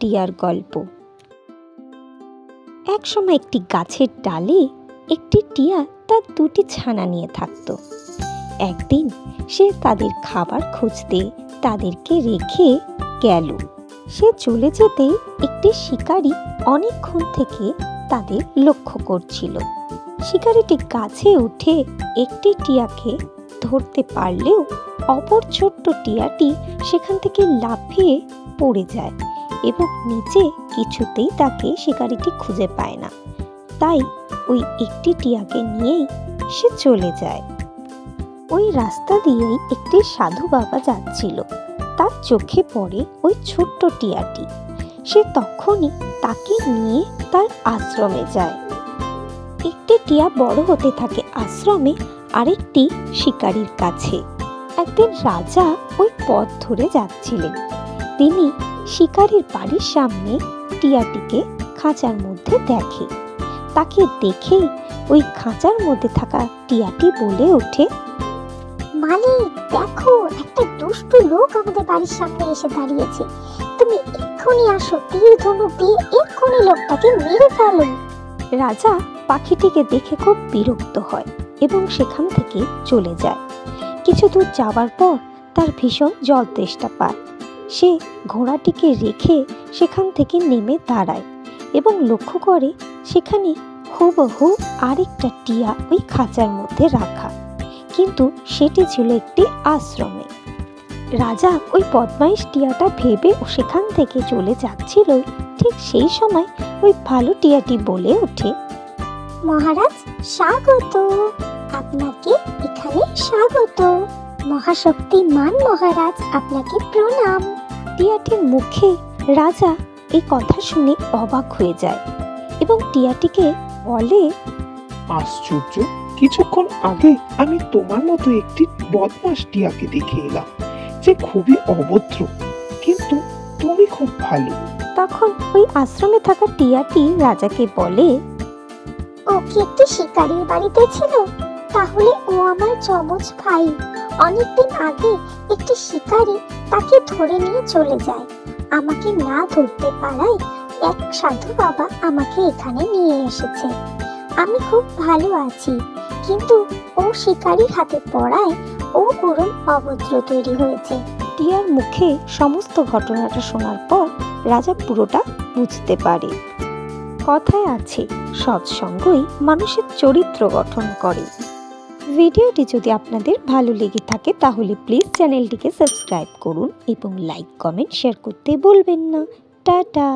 টিয়ার গল্প। একসময় একটি গাছের ডালে একটি টিয়া তার দুটি ছানা নিয়ে থাকত। একদিন সে তাদের খাবার খুঁজতে তাদেরকে রেখে গেল। সে চলে যেতেই একটি শিকারী অনেকক্ষণ থেকে তাদের লক্ষ্য করছিল। শিকারীটি গাছে উঠে একটি টিয়াকে ধরতে পারলেও অপর ছোট্ট টিয়াটি সেখান থেকে লাফিয়ে পড়ে যায় এবং নিচে কিছুতেই তাকে শিকারীটি খুঁজে পায় না। তাই ওই একটি টিয়াকে নিয়েই সে চলে যায়। ওই রাস্তা দিয়েই একটি সাধু বাবা যাচ্ছিল। তার চোখে পড়ে ওই ছোট্ট টিয়াটি। সে তখনই তাকে নিয়ে তার আশ্রমে যায়। একটি টিয়া বড় হতে থাকে আশ্রমে, আরেকটি শিকারীর কাছে। একদিন রাজা ওই পথ ধরে যাচ্ছিলেন। তিনি শিকারীর বাড়ির সামনে টিয়াটিকে খাঁচার মধ্যে দেখে। তাকে দেখেই ওই খাঁচার মধ্যে থাকা টিয়াটি বলে ওঠে, মালিক, দেখো, একটা দুষ্ট লোক আমাদের বাড়ির সামনে এসে দাঁড়িয়েছে। তুমি এক্ষুনি আসো, তীর ধনুক দিয়ে এক্ষুনি লোকটাকে মেরে ফেলো। রাজা পাখিটিকে দেখে খুব বিরক্ত হয় এবং সেখান থেকে চলে যায়। কিছু দূর যাওয়ার পর তার ভীষণ জল তেষ্টা পায়। সে ঘোড়াটিকে রেখে সেখান থেকে নেমে দাঁড়ায় এবং লক্ষ্য করে সেখানে হুবহু আরেকটা টিয়া ওই খাঁচার মধ্যে রাখা, কিন্তু সেটি ছিল একটি আশ্রমে। রাজা ওই বদমাইশ টিয়াটা ভেবে সেখান থেকে চলে যাচ্ছিল। ঠিক সেই সময় ওই ভালো টিয়াটি বলে ওঠে, মহারাজ, স্বাগত, আপনাকে এখানে স্বাগত। মহাশক্তিমান মহারাজ, আপনাকে প্রণাম। টিয়াটির মুখে রাজা এই কথা শুনে অবাক হয়ে যায় এবং টিয়াটিকে বলে, আশ্চর্য, কিছুক্ষণ আগে আমি তোমার মতো একটি বদমাশ টিয়াকে দেখে এলাম যে খুবই অভদ্র, কিন্তু তুমি খুব ভালো। তখন ওই আশ্রমে থাকা টিয়াটি রাজাকে বলে, ও কি একটি শিকারীর বাড়িতে ছিল? তাহলে ও আমার যমজ ভাই। অনেকদিন আগে একটি শিকারী তাকে ধরে নিয়ে চলে যায়। আমাকে না ধরতে পারায় এক সাধু বাবা আমাকে এখানে নিয়ে এসেছে। আমি খুব ভালো আছি, কিন্তু ও শিকারীর হাতে পড়ায় ও বরং অভদ্র তৈরি হয়েছে। টিয়ার মুখে সমস্ত ঘটনাটা শোনার পর রাজা পুরোটা বুঝতে পারে। কথায় আছে, সৎসঙ্গই মানুষের চরিত্র গঠন করে। ভিডিওটি যদি আপনাদের ভালো লেগে থাকে তাহলে প্লিজ চ্যানেলটিকে সাবস্ক্রাইব করুন এবং লাইক, কমেন্ট, শেয়ার করতে ভুলবেন না। টাটা।